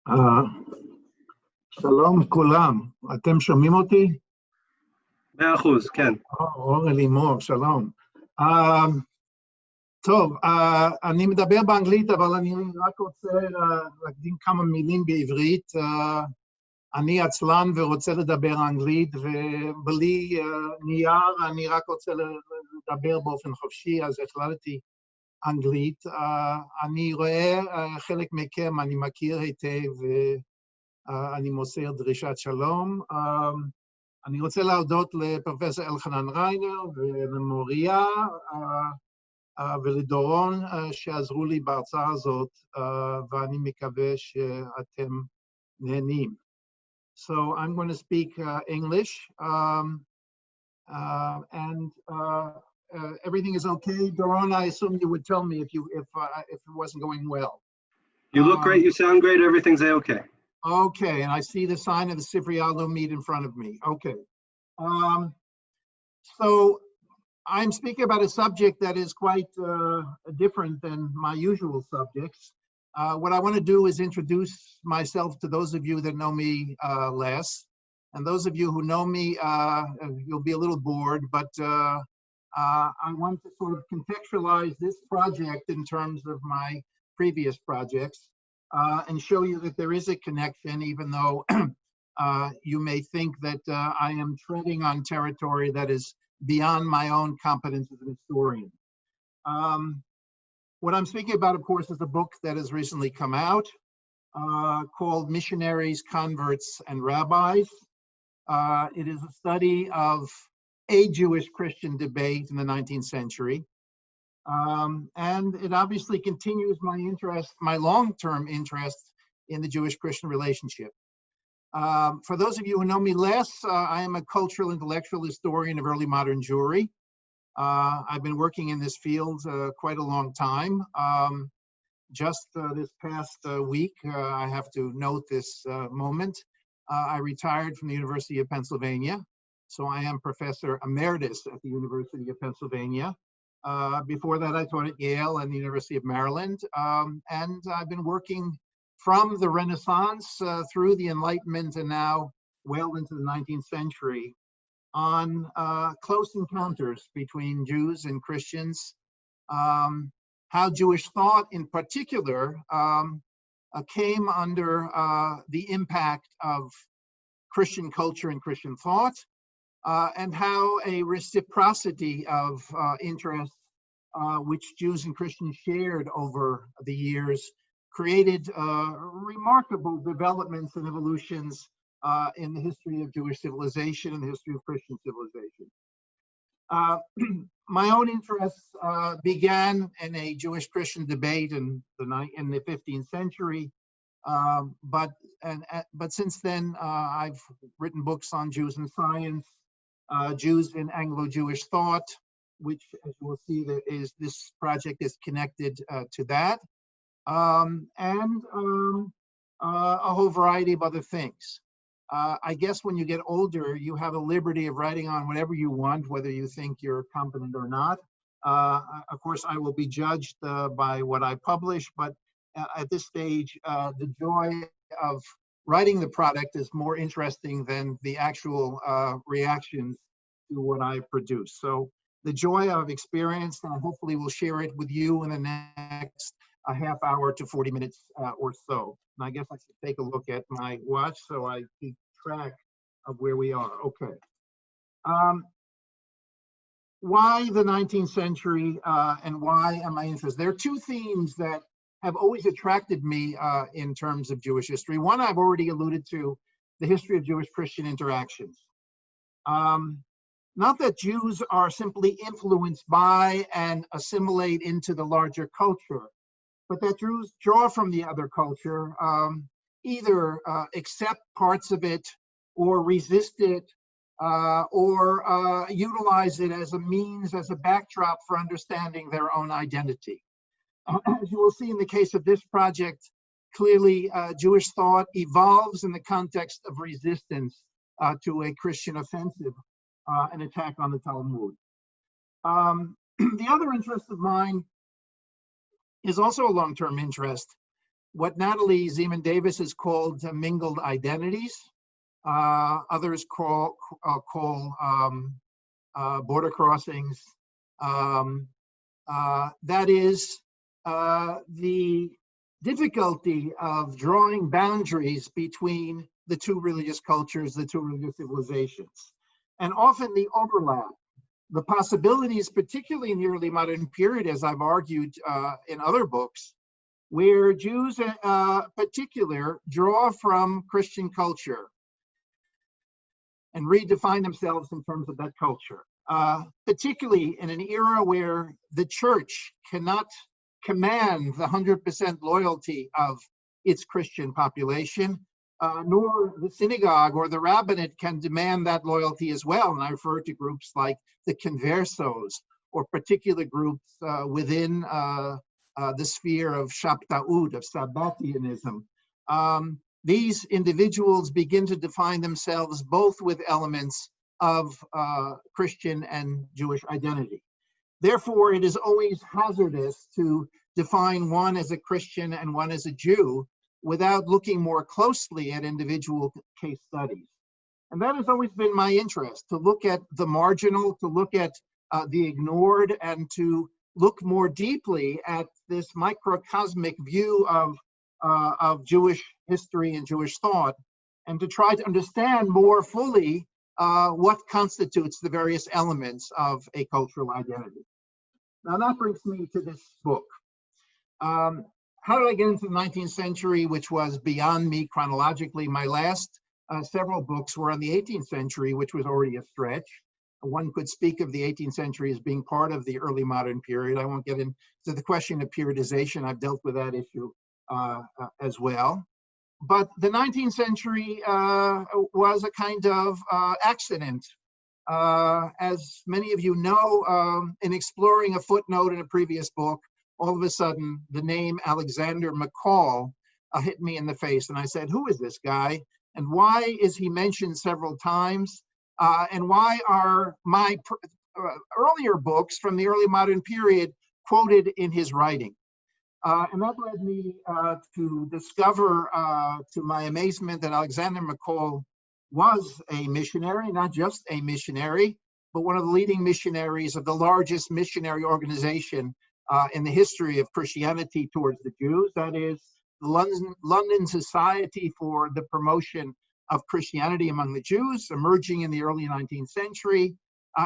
אה, שלום כולם, אתם שומעים אותי? 100%, כן. אורן לימור, שלום. טוב, אני מדבר באנגלית, אבל אני רק רוצה להקדים כמה מילים בעברית. אני עצלן ורוצה לדבר אנגלית, ובלי נייר אני רק רוצה לדבר באופן חופשי, אז החלטתי אנגלית. אני רואה חלק מכם, אני מכיר היטב, ואני מוסר דרישת שלום. אני רוצה להודות לפרופסור אלחנן ריינר ולמוריה ולדורון שעזרו לי בהרצאה הזאת, ואני מקווה שאתם נהנים. So I'm going to speak English, and everything is okay. Doron, I assume you would tell me if it wasn't going well. You look great, you sound great, everything's okay. Okay, and I see the sign of the Sifri Alomid in front of me. Okay. So I'm speaking about a subject that is quite different than my usual subjects. What I want to do is introduce myself to those of you that know me less. And those of you who know me, you'll be a little bored, but I want to sort of contextualize this project in terms of my previous projects. And show you that there is a connection, even though you may think that I am treading on territory that is beyond my own competence as an historian. What I'm speaking about, of course, is a book that has recently come out called Missionaries, Converts, and Rabbis. It is a study of a Jewish-Christian debate in the 19th century. And it obviously continues my interest, my long-term interest in the Jewish-Christian relationship. For those of you who know me less, I am a cultural intellectual historian of early modern Jewry. I've been working in this field quite a long time. Just this past week, I have to note this moment, I retired from the University of Pennsylvania. So I am Professor Emeritus at the University of Pennsylvania. Before that, I taught at Yale and the University of Maryland, and I've been working from the Renaissance through the Enlightenment and now well into the 19th century on close encounters between Jews and Christians, how Jewish thought in particular came under the impact of Christian culture and Christian thought, and how a reciprocity of interests which Jews and Christians shared over the years created remarkable developments and evolutions in the history of Jewish civilization and the history of Christian civilization. My own interests began in a Jewish-Christian debate in the 15th century, but since then I've written books on Jews and science, Jews in Anglo-Jewish thought, which, as you will see, this project is connected to that, and a whole variety of other things. I guess when you get older, you have a liberty of writing on whatever you want, whether you think you're competent or not. Of course, I will be judged by what I publish, but at this stage, the joy of writing the product is more interesting than the actual reactions to what I produce. So the joy I've experienced, and I hopefully will share it with you in the next a half hour to 40 minutes or so. And I guess I should take a look at my watch so I keep track of where we are. Okay. Why the 19th century and why am I interested? There are two themes that have always attracted me in terms of Jewish history. One I've already alluded to, the history of Jewish-Christian interactions. Not that Jews are simply influenced by and assimilate into the larger culture, but that Jews draw from the other culture, either accept parts of it or resist it, or utilize it as a means, as a backdrop for understanding their own identity. As you will see in the case of this project, clearly Jewish thought evolves in the context of resistance to a Christian offensive, an attack on the Talmud. The other interest of mine is also a long-term interest, what Natalie Zeman Davis has called mingled identities. Others call border crossings. That is the difficulty of drawing boundaries between the two religious cultures, the two religious civilizations, and often the overlap, the possibilities, particularly in the early modern period, as I've argued in other books, where Jews in particular draw from Christian culture and redefine themselves in terms of that culture, particularly in an era where the church cannot command the 100% loyalty of its Christian population, nor the synagogue or the rabbinate can demand that loyalty as well. And I refer to groups like the conversos or particular groups within the sphere of Shabtaut, of Sabbatianism. These individuals begin to define themselves both with elements of Christian and Jewish identity. Therefore, it is always hazardous to define one as a Christian and one as a Jew without looking more closely at individual case studies. And that has always been my interest, to look at the marginal, to look at the ignored, and to look more deeply at this microcosmic view of Jewish history and Jewish thought, and to try to understand more fully what constitutes the various elements of a cultural identity. Now that brings me to this book. How did I get into the 19th century, which was beyond me chronologically? My last several books were on the 18th century, which was already a stretch. One could speak of the 18th century as being part of the early modern period. I won't get into the question of periodization. I've dealt with that issue as well. But the 19th century was a kind of accident. As many of you know, in exploring a footnote in a previous book, all of a sudden the name Alexander McCaul hit me in the face. And I said, who is this guy? And why is he mentioned several times? And why are my earlier books from the early modern period quoted in his writing? And that led me to discover, to my amazement, that Alexander McCaul was a missionary, not just a missionary, but one of the leading missionaries of the largest missionary organization in the history of Christianity towards the Jews. That is the London Society for the Promotion of Christianity Among the Jews, emerging in the early 19th century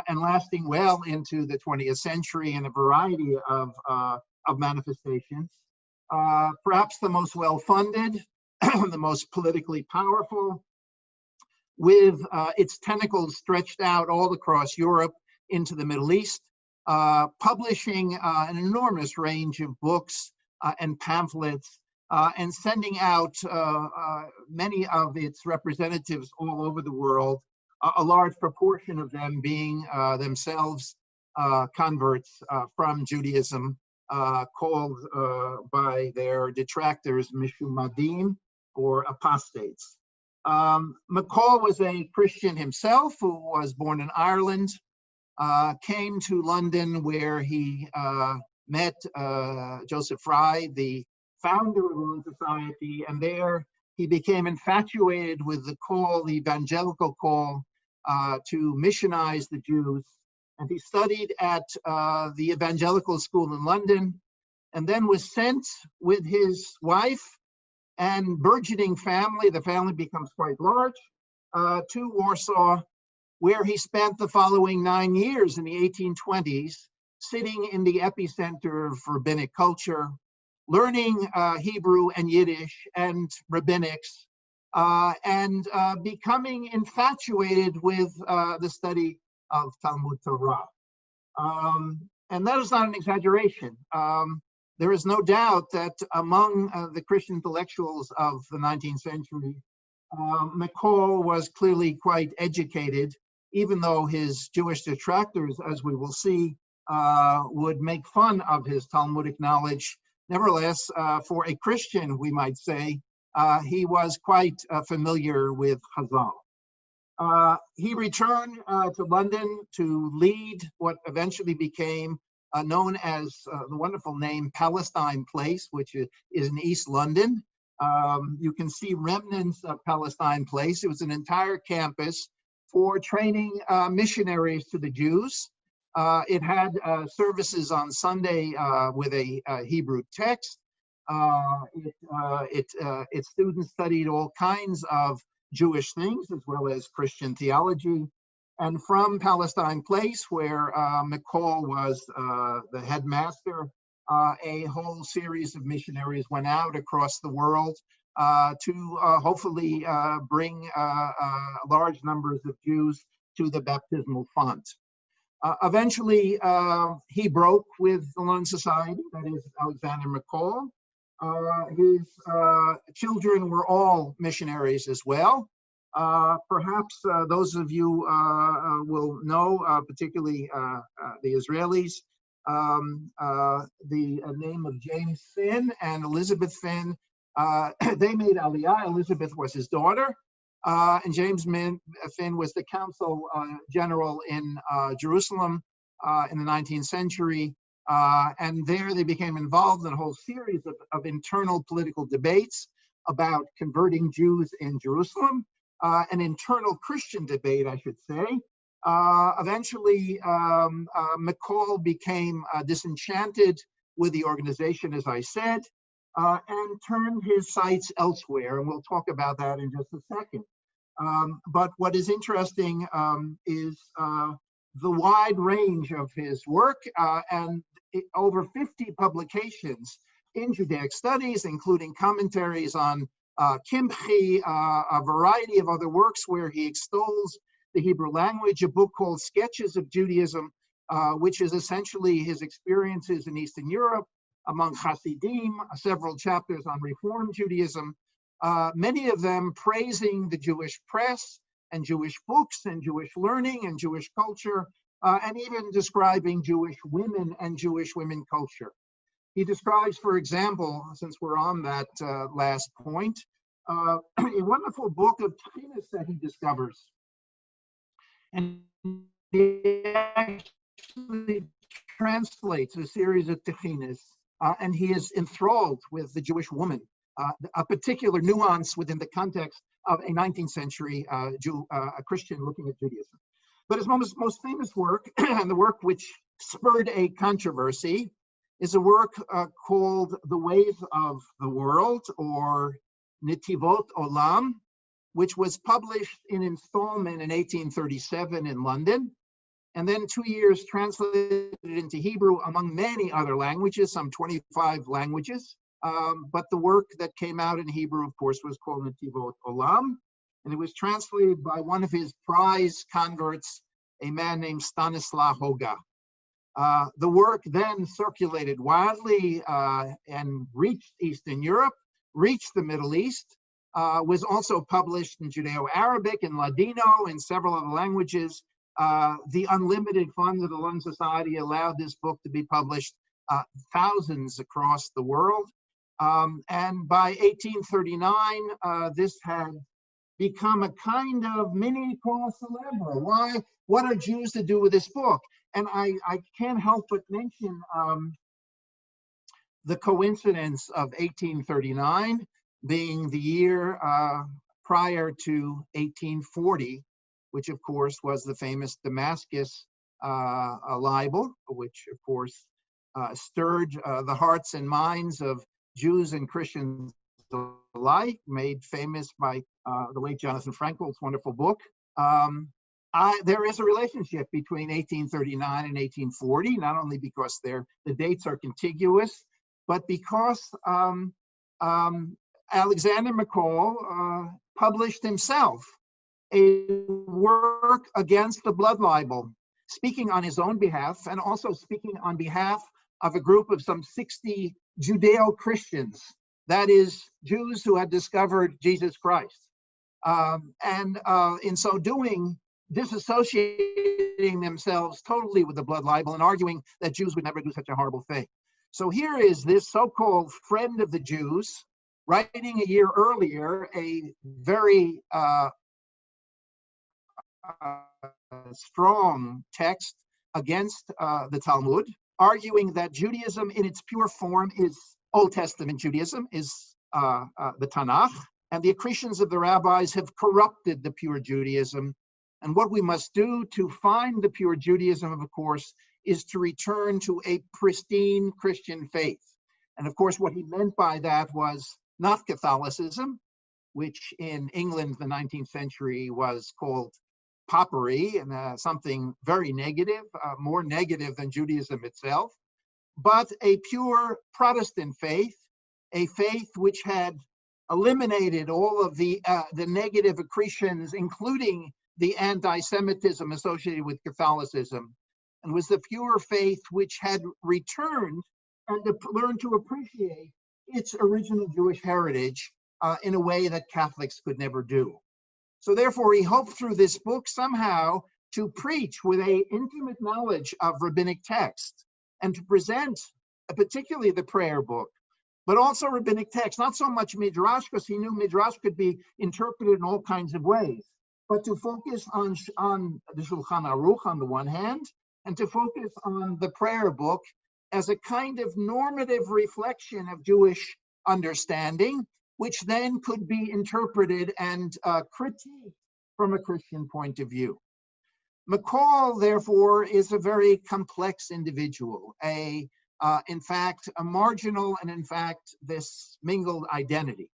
and lasting well into the 20th century in a variety of manifestations. Perhaps the most well-funded, the most politically powerful, with its tentacles stretched out all across Europe into the Middle East, publishing an enormous range of books and pamphlets, and sending out many of its representatives all over the world, a large proportion of them being themselves converts from Judaism, called by their detractors Mishumadim, or apostates. McCaul was a Christian himself who was born in Ireland, came to London where he met Joseph Fry, the founder of the London Society, and there he became infatuated with the call, the evangelical call, to missionize the Jews. And he studied at the Evangelical school in London, and then was sent with his wife and burgeoning family, the family becomes quite large, to Warsaw, where he spent the following 9 years in the 1820s, sitting in the epicenter of rabbinic culture, learning Hebrew and Yiddish and rabbinics, and becoming infatuated with the study of Talmud Torah. And that is not an exaggeration. There is no doubt that among the Christian intellectuals of the 19th century, McCaul was clearly quite educated, even though his Jewish detractors, as we will see, would make fun of his Talmudic knowledge. Nevertheless, for a Christian, we might say, he was quite familiar with Chazal. He returned to London to lead what eventually became known as the wonderful name Palestine Place, which is in East London. You can see remnants of Palestine Place. It was an entire campus for training missionaries to the Jews. It had services on Sunday with a Hebrew text. Its students studied all kinds of Jewish things as well as Christian theology. And from Palestine Place, where McCaul was the headmaster, a whole series of missionaries went out across the world to hopefully bring large numbers of Jews to the baptismal font. Eventually, he broke with the London Society, that is Alexander McCaul. His children were all missionaries as well. Perhaps those of you will know, particularly the Israelis, the name of James Finn and Elizabeth Finn. They made Aliyah. Elizabeth was his daughter, and James Finn was the consul general in Jerusalem in the 19th century. And there they became involved in a whole series of internal political debates about converting Jews in Jerusalem. An internal Christian debate, I should say. Eventually, McCaul became disenchanted with the organization, as I said, and turned his sights elsewhere, and we'll talk about that in just a second. But what is interesting is the wide range of his work and over 50 publications in Judaic studies, including commentaries on Kimchi, a variety of other works where he extols the Hebrew language, a book called Sketches of Judaism, which is essentially his experiences in Eastern Europe among Hasidim, several chapters on Reform Judaism, many of them praising the Jewish press and Jewish books and Jewish learning and Jewish culture, and even describing Jewish women and Jewish women culture. He describes, for example, since we're on that last point, a wonderful book of Tchinas that he discovers. And he actually translates a series of Tchinas, and he is enthralled with the Jewish woman, a particular nuance within the context of a 19th century Jew, a Christian looking at Judaism. But his most famous work, and the work which spurred a controversy, is a work called The Ways of the World, or Netivot Olam, which was published in installment in 1837 in London, and then 2 years translated into Hebrew among many other languages, some 25 languages. But the work that came out in Hebrew, of course, was called Netivot Olam, and it was translated by one of his prize converts, a man named Stanislav Hoga. The work then circulated widely and reached Eastern Europe, reached the Middle East, was also published in Judeo-Arabic and Ladino and several other languages. The unlimited funds of the London Society allowed this book to be published thousands across the world. And by 1839, this had become a kind of mini Paul Celebre. Why? What are Jews to do with this book? And I can't help but mention the coincidence of 1839 being the year prior to 1840, which of course was the famous Damascus libel, which of course stirred the hearts and minds of Jews and Christians alike, made famous by the late Jonathan Frankel's wonderful book. There is a relationship between 1839 and 1840, not only because the dates are contiguous, but because Alexander McCaul published himself a work against the blood libel, speaking on his own behalf and also speaking on behalf of a group of some 60 Judeo-Christians, that is, Jews who had discovered Jesus Christ. And in so doing, disassociating themselves totally with the blood libel and arguing that Jews would never do such a horrible thing. So here is this so-called friend of the Jews writing a year earlier a very strong text against the Talmud, arguing that Judaism in its pure form is Old Testament Judaism, is the Tanakh, and the accretions of the rabbis have corrupted the pure Judaism. And what we must do to find the pure Judaism, of course, is to return to a pristine Christian faith. And of course, what he meant by that was not Catholicism, which in England, the 19th century, was called popery and something very negative, more negative than Judaism itself, but a pure Protestant faith, a faith which had eliminated all of the negative accretions, including the anti-Semitism associated with Catholicism, and was the pure faith which had returned and learned to appreciate its original Jewish heritage in a way that Catholics could never do. So therefore, he hoped through this book somehow to preach with an intimate knowledge of rabbinic text and to present particularly the prayer book, but also rabbinic text, not so much Midrash, because he knew Midrash could be interpreted in all kinds of ways, but to focus on the Shulchan Aruch on the one hand, and to focus on the prayer book as a kind of normative reflection of Jewish understanding, which then could be interpreted and critiqued from a Christian point of view. McCaul, therefore, is a very complex individual, in fact, a marginal and, in fact, this mingled identity.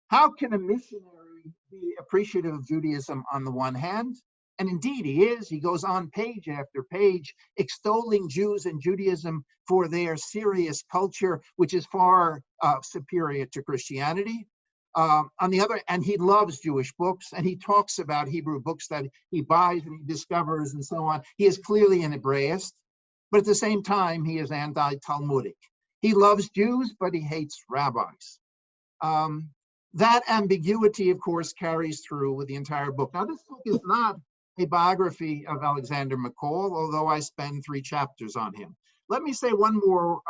How can a missionary be appreciative of Judaism on the one hand? And indeed he is. He goes on page after page extolling Jews and Judaism for their serious culture, which is far superior to Christianity. On the other, and he loves Jewish books, and he talks about Hebrew books that he buys and he discovers and so on. He is clearly an Hebraist, but at the same time, he is anti-Talmudic. He loves Jews, but he hates rabbis. That ambiguity, of course, carries through with the entire book. Now, this book is not a biography of Alexander McCaul, although I spend 3 chapters on him. Let me say one more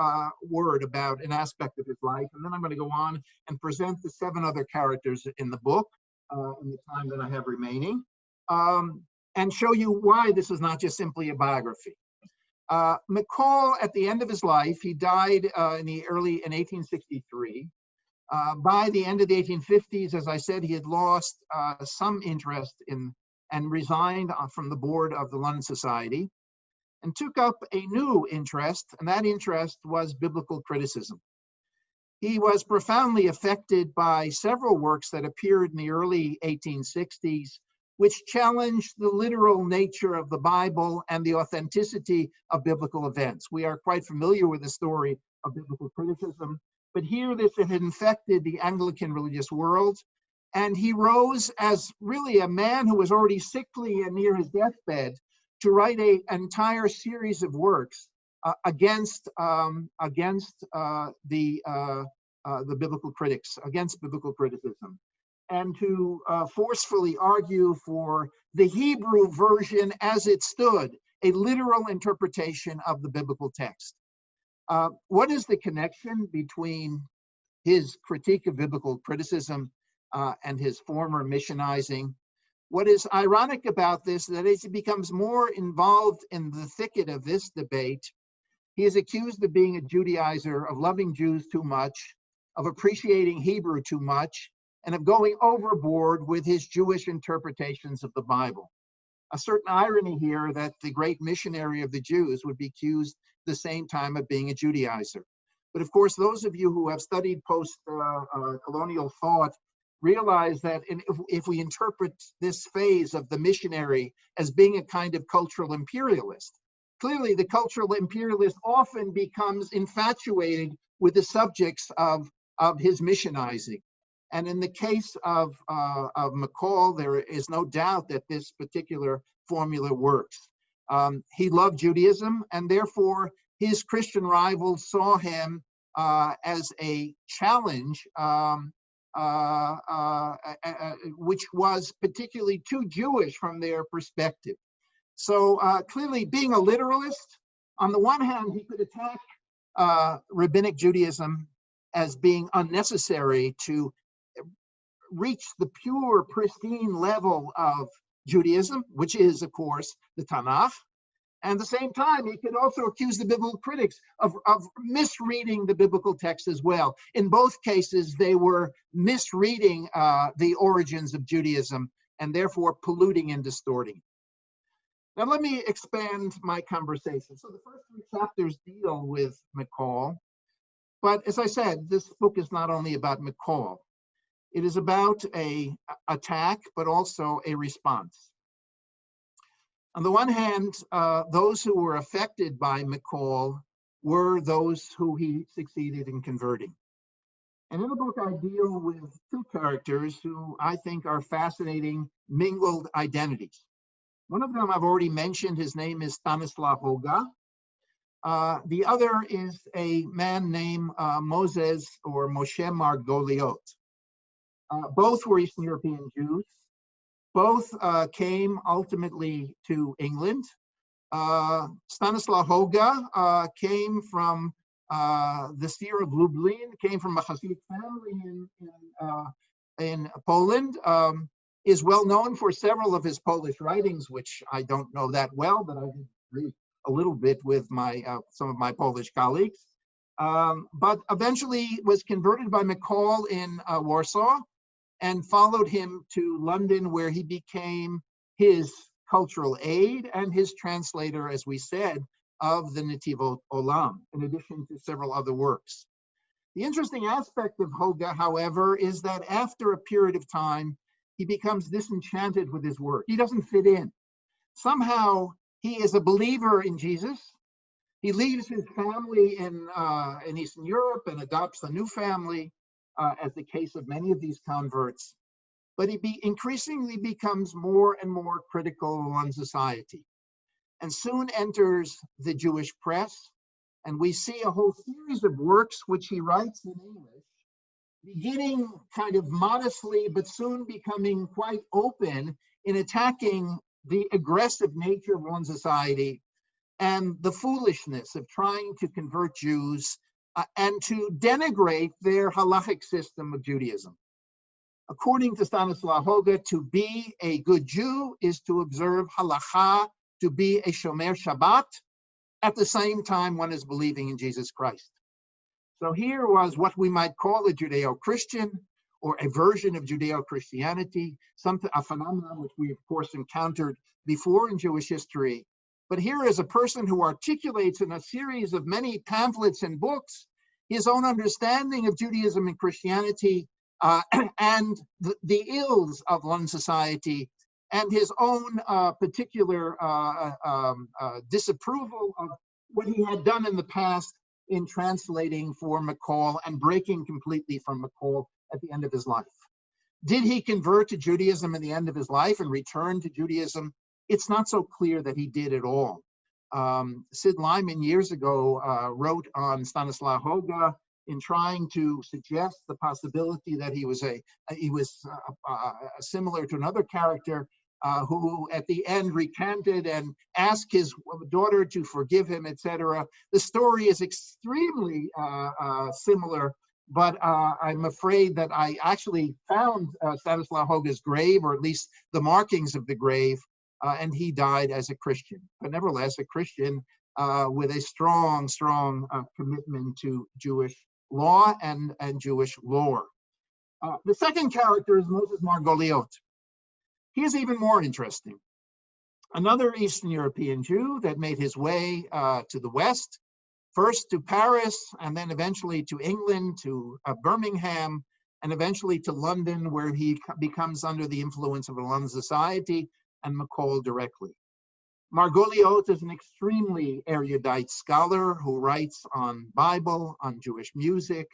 word about an aspect of his life, and then I'm going to go on and present the 7 other characters in the book in the time that I have remaining, and show you why this is not just simply a biography. McCaul, at the end of his life, he died in 1863. By the end of the 1850s, as I said, he had lost some interest in and resigned from the board of the London Society and took up a new interest, and that interest was biblical criticism. He was profoundly affected by several works that appeared in the early 1860s, which challenged the literal nature of the Bible and the authenticity of biblical events. We are quite familiar with the story of biblical criticism, but here this had infected the Anglican religious world, and he rose as really a man who was already sickly and near his deathbed to write an entire series of works against the biblical critics, against biblical criticism, and to forcefully argue for the Hebrew version as it stood, a literal interpretation of the biblical text. What is the connection between his critique of biblical criticism and his former missionizing? What is ironic about this is that as he becomes more involved in the thicket of this debate, he is accused of being a Judaizer, of loving Jews too much, of appreciating Hebrew too much, and of going overboard with his Jewish interpretations of the Bible. A certain irony here that the great missionary of the Jews would be accused at the same time of being a Judaizer. But of course, those of you who have studied post-colonial thought realize that if we interpret this phase of the missionary as being a kind of cultural imperialist, clearly the cultural imperialist often becomes infatuated with the subjects of his missionizing. And in the case of McCaul, there is no doubt that this particular formula works. He loved Judaism, and therefore his Christian rivals saw him as a challenge, which was particularly too Jewish from their perspective. So clearly, being a literalist, on the one hand, he could attack rabbinic Judaism as being unnecessary to reach the pure, pristine level of Judaism, which is, of course, the Tanakh. And at the same time, he could also accuse the biblical critics of misreading the biblical text as well. In both cases, they were misreading the origins of Judaism and therefore polluting and distorting. Now, let me expand my conversation. So the first 3 chapters deal with McCaul. But as I said, this book is not only about McCaul. It is about an attack, but also a response. On the one hand, those who were affected by McCaul were those who he succeeded in converting. And in the book, I deal with 2 characters who I think are fascinating mingled identities. One of them I've already mentioned. His name is Stanislav Hoga. The other is a man named Moses or Moshe Margoliot. Both were Eastern European Jews. Both came ultimately to England. Stanislav Hoga came from the Seer of Lublin, came from a Hasidic family in Poland, is well known for several of his Polish writings, which I don't know that well, but I did read a little bit with some of my Polish colleagues. But eventually was converted by McCaul in Warsaw, and followed him to London, where he became his cultural aide and his translator, as we said, of the Netivot Olam, in addition to several other works. The interesting aspect of Hoga, however, is that after a period of time, he becomes disenchanted with his work. He doesn't fit in. Somehow, he is a believer in Jesus. He leaves his family in Eastern Europe and adopts a new family, as the case of many of these converts, but he increasingly becomes more and more critical on society, and soon enters the Jewish press, and we see a whole series of works which he writes in English, beginning kind of modestly, but soon becoming quite open in attacking the aggressive nature of one society and the foolishness of trying to convert Jews and to denigrate their halachic system of Judaism. According to Stanislav Hoga, to be a good Jew is to observe halacha, to be a shomer Shabbat. At the same time, one is believing in Jesus Christ. So here was what we might call a Judeo-Christian, or a version of Judeo-Christianity, a phenomenon which we, of course, encountered before in Jewish history. But here is a person who articulates in a series of many pamphlets and books his own understanding of Judaism and Christianity, and the ills of one society, and his own particular disapproval of what he had done in the past in translating for McCaul and breaking completely from McCaul at the end of his life. Did he convert to Judaism at the end of his life and return to Judaism? It's not so clear that he did at all. Sid Lyman years ago wrote on Stanislav Hoga in trying to suggest the possibility that he was similar to another character who at the end recanted and asked his daughter to forgive him, etc. The story is extremely similar, but I'm afraid that I actually found Stanislav Hoga's grave, or at least the markings of the grave, and he died as a Christian, but nevertheless a Christian with a strong commitment to Jewish law and Jewish lore. The second character is Moses Margoliot. He is even more interesting. Another Eastern European Jew that made his way to the West, first to Paris, and then eventually to England, to Birmingham, and eventually to London, where he becomes under the influence of a London society and McCaul directly. Margoliot is an extremely erudite scholar who writes on Bible, on Jewish music,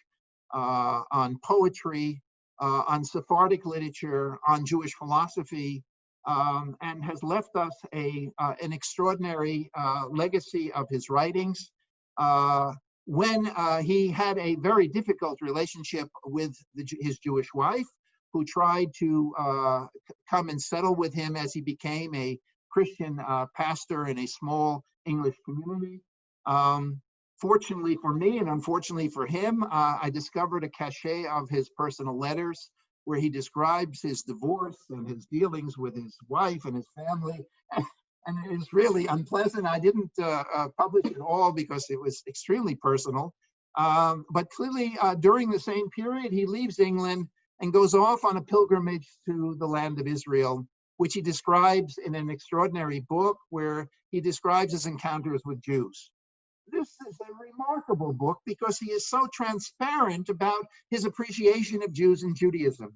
on poetry, on Sephardic literature, on Jewish philosophy, and has left us an extraordinary legacy of his writings. When he had a very difficult relationship with his Jewish wife, who tried to come and settle with him as he became a Christian pastor in a small English community. Fortunately for me and unfortunately for him, I discovered a cache of his personal letters where he describes his divorce and his dealings with his wife and his family. and it is really unpleasant. I didn't publish it all because it was extremely personal. But clearly, during the same period, he leaves England and goes off on a pilgrimage to the land of Israel, which he describes in an extraordinary book where he describes his encounters with Jews. This is a remarkable book because he is so transparent about his appreciation of Jews and Judaism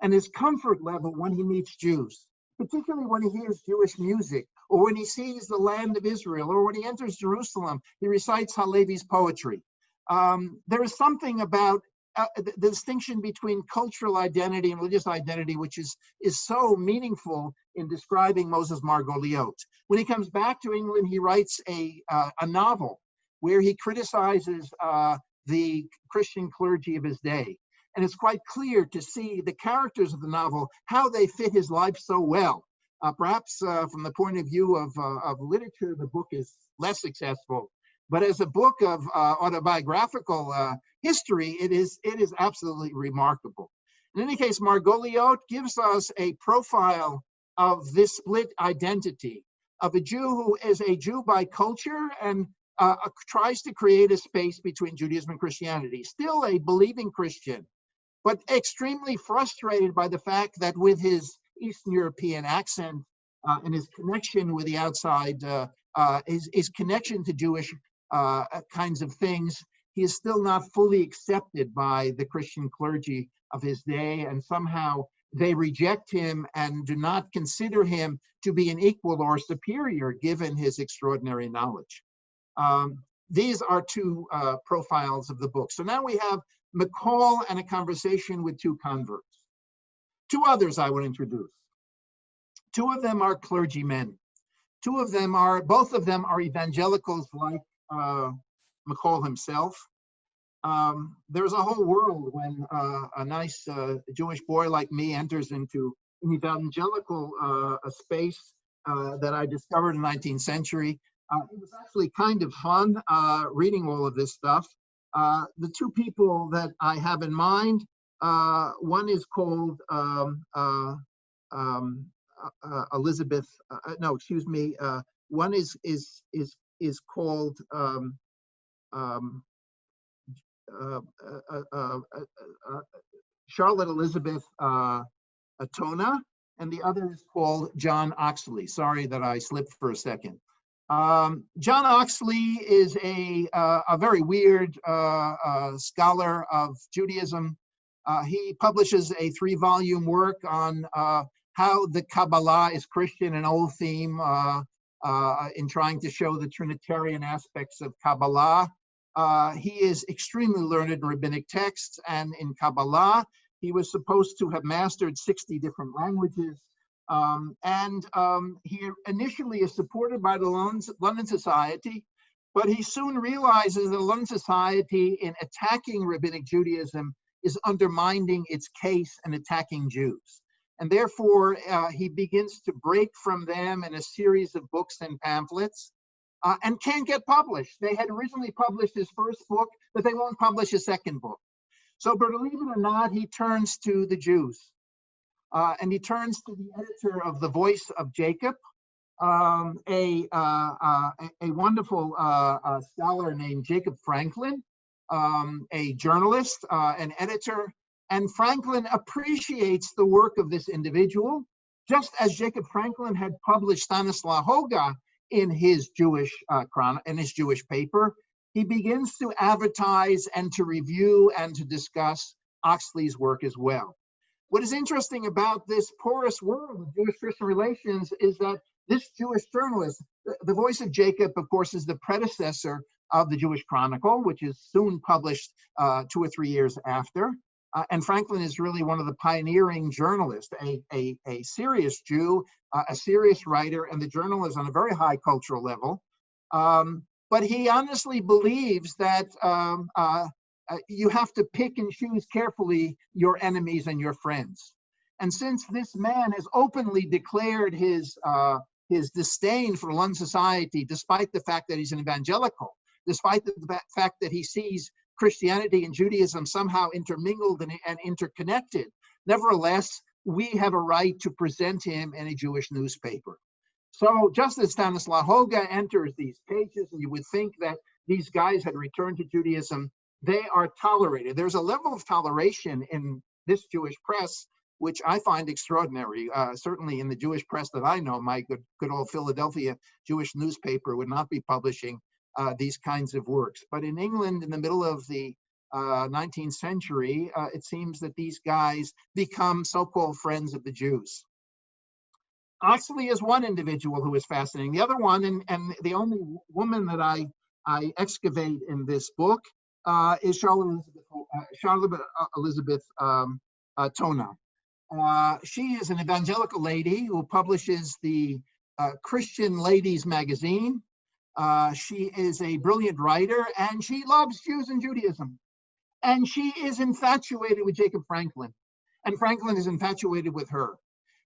and his comfort level when he meets Jews, particularly when he hears Jewish music or when he sees the land of Israel or when he enters Jerusalem, he recites Halevi's poetry. There is something about the distinction between cultural identity and religious identity, which is so meaningful in describing Moses Margoliot. When he comes back to England, he writes a novel where he criticizes the Christian clergy of his day. And it's quite clear to see the characters of the novel, how they fit his life so well. Perhaps from the point of view of literature, the book is less successful. But as a book of autobiographical history, it is absolutely remarkable. In any case, Margoliot gives us a profile of this split identity of a Jew who is a Jew by culture and tries to create a space between Judaism and Christianity. Still a believing Christian, but extremely frustrated by the fact that with his Eastern European accent and his connection with the outside, his connection to Jewish kinds of things, he is still not fully accepted by the Christian clergy of his day, and somehow they reject him and do not consider him to be an equal or superior given his extraordinary knowledge. These are two profiles of the book. So now we have McCaul and a conversation with two converts. Two others I would introduce. Two of them are clergymen. Both of them are evangelicals like McCaul himself. There's a whole world when a nice Jewish boy like me enters into an evangelical space that I discovered in the 19th century. It was actually kind of fun reading all of this stuff. The two people that I have in mind, one is called Elizabeth. No, excuse me. One is called Charlotte Elizabeth Atona, and the other is called John Oxley. Sorry that I slipped for a second. John Oxley is a very weird scholar of Judaism. He publishes a 3-volume work on how the Kabbalah is Christian, an old theme in trying to show the Trinitarian aspects of Kabbalah. He is extremely learned in rabbinic texts and in Kabbalah. He was supposed to have mastered 60 different languages. He initially is supported by the London Society, but he soon realizes that the London Society, in attacking rabbinic Judaism, is undermining its case and attacking Jews. And therefore, he begins to break from them in a series of books and pamphlets and can't get published. They had originally published his first book, but they won't publish his second book. So believe it or not, he turns to the Jews. And he turns to the editor of The Voice of Jacob, a wonderful scholar named Jacob Franklin, a journalist, an editor. And Franklin appreciates the work of this individual, just as Jacob Franklin had published Stanislaw Hoga in his Jewish paper. He begins to advertise and to review and to discuss Oxley's work as well. What is interesting about this porous world of Jewish-Christian relations is that this Jewish journalist, The Voice of Jacob, of course, is the predecessor of the Jewish Chronicle, which is soon published 2 or 3 years after. And Franklin is really one of the pioneering journalists, a serious Jew, a serious writer, and the journal is on a very high cultural level. But he honestly believes that you have to pick and choose carefully your enemies and your friends. And since this man has openly declared his disdain for London society, despite the fact that he's an evangelical, despite the fact that he sees Christianity and Judaism somehow intermingled and interconnected, nevertheless, we have a right to present him in a Jewish newspaper. So just as Stanislaw Hoga enters these pages, and you would think that these guys had returned to Judaism, they are tolerated. There's a level of toleration in this Jewish press, which I find extraordinary. Certainly in the Jewish press that I know, my good old Philadelphia Jewish newspaper would not be publishing these kinds of works. But in England, in the middle of the 19th century, it seems that these guys become so-called friends of the Jews. Oxley is one individual who is fascinating. The other one, and the only woman that I excavate in this book, is Charlotte Elizabeth Tona. She is an evangelical lady who publishes the Christian Ladies magazine. She is a brilliant writer, and she loves Jews and Judaism. And she is infatuated with Jacob Franklin, and Franklin is infatuated with her.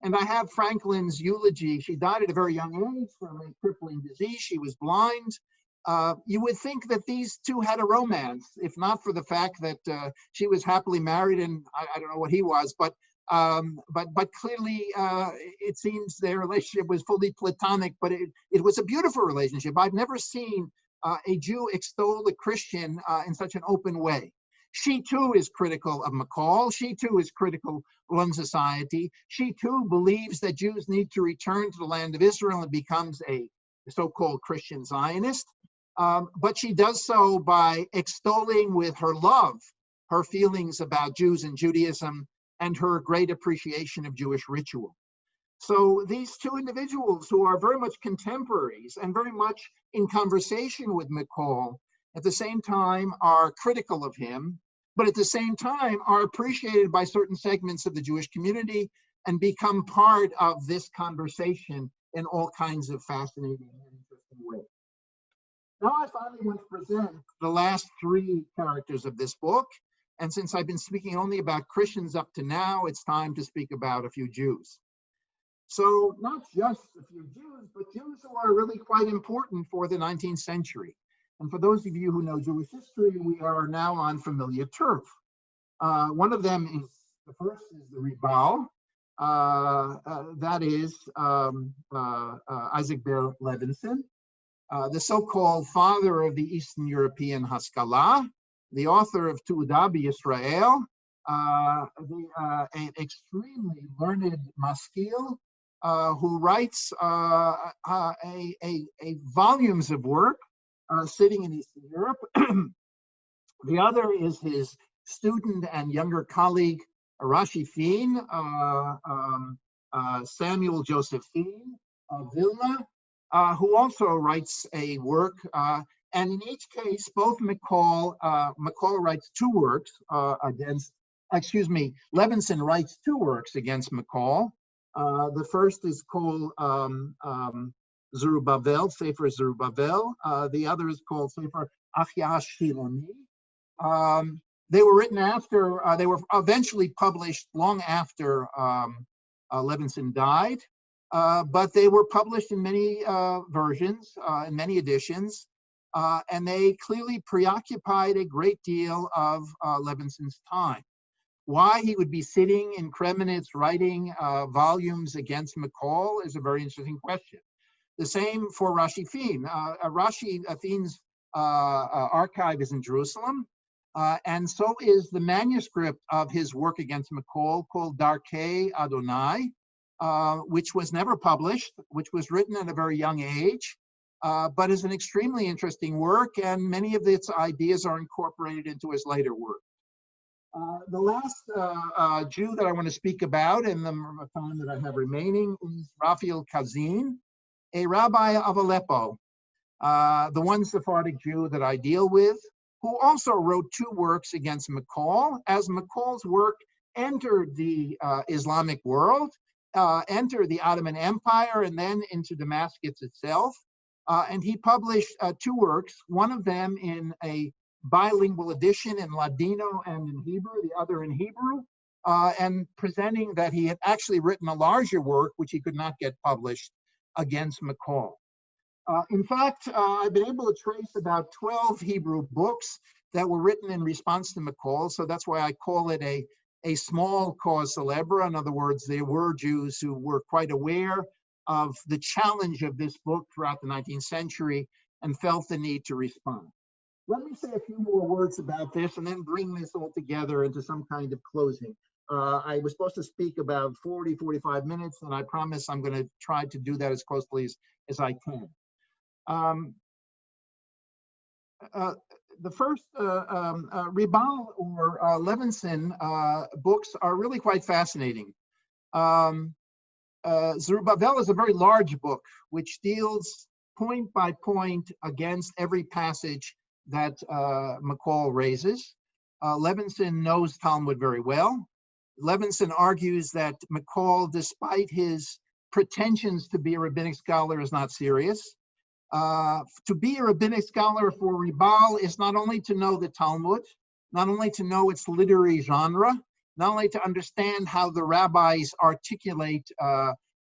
And I have Franklin's eulogy. She died at a very young age from a crippling disease. She was blind. You would think that these two had a romance, if not for the fact that she was happily married, and I don't know what he was, but clearly it seems their relationship was fully platonic. But it was a beautiful relationship. I've never seen a Jew extol a Christian in such an open way. She too is critical of McCaul. She too is critical of one society. She too believes that Jews need to return to the land of Israel and becomes a so-called Christian Zionist. But she does so by extolling with her love her feelings about Jews and Judaism and her great appreciation of Jewish ritual. So these two individuals who are very much contemporaries and very much in conversation with McCaul, at the same time are critical of him, but at the same time are appreciated by certain segments of the Jewish community and become part of this conversation in all kinds of fascinating and interesting ways. Now I finally want to present the last three characters of this book. And since I've been speaking only about Christians up to now, it's time to speak about a few Jews. So not just a few Jews, but Jews who are really quite important for the 19th century. And for those of you who know Jewish history, we are now on familiar turf. One of them is, the first is the Rabbi, that is Isaac Ber Levinson, the so-called father of the Eastern European Haskalah, the author of Tu'udah B'Yisrael, an extremely learned maskil who writes volumes of work sitting in Eastern Europe. The other is his student and younger colleague, Rashi Fien, Samuel Joseph Fien of Vilna, who also writes a work. And in each case, both McCaul writes two works Levinson writes two works against McCaul. The first is called Zerubbabel, Sefer Zerubbabel. The other is called Sefer Achya Shiloni. They were written after, they were eventually published long after Levinson died, but they were published in many versions, in many editions, and they clearly preoccupied a great deal of Levinson's time. Why he would be sitting in Kremenetz writing volumes against McCaul is a very interesting question. The same for Rashi Fien. Rashi Fien's archive is in Jerusalem, and so is the manuscript of his work against McCaul called Darkei Adonai, which was never published, which was written at a very young age, but is an extremely interesting work, and many of its ideas are incorporated into his later work. The last Jew that I want to speak about in the time that I have remaining is Raphael Kazin, a rabbi of Aleppo, the one Sephardic Jew that I deal with, who also wrote two works against McCaul, as McCaul's work entered the Islamic world, entered the Ottoman Empire, and then into Damascus itself. And he published two works, one of them in a bilingual edition in Ladino and in Hebrew, the other in Hebrew, and presenting that he had actually written a larger work, which he could not get published, against McCaul. In fact, I've been able to trace about 12 Hebrew books that were written in response to McCaul, so that's why I call it a small cause célèbre. In other words, there were Jews who were quite aware of the challenge of this book throughout the 19th century and felt the need to respond. Let me say a few more words about this and then bring this all together into some kind of closing. I was supposed to speak about 40, 45 minutes, and I promise I'm going to try to do that as closely as I can. The first Ribal or Levinson books are really quite fascinating. Zerubbabel is a very large book which deals point by point against every passage that McCaul raises. Levinson knows Talmud very well. Levinson argues that McCaul, despite his pretensions to be a rabbinic scholar, is not serious. To be a rabbinic scholar for Ribal is not only to know the Talmud, not only to know its literary genre, not only to understand how the rabbis articulate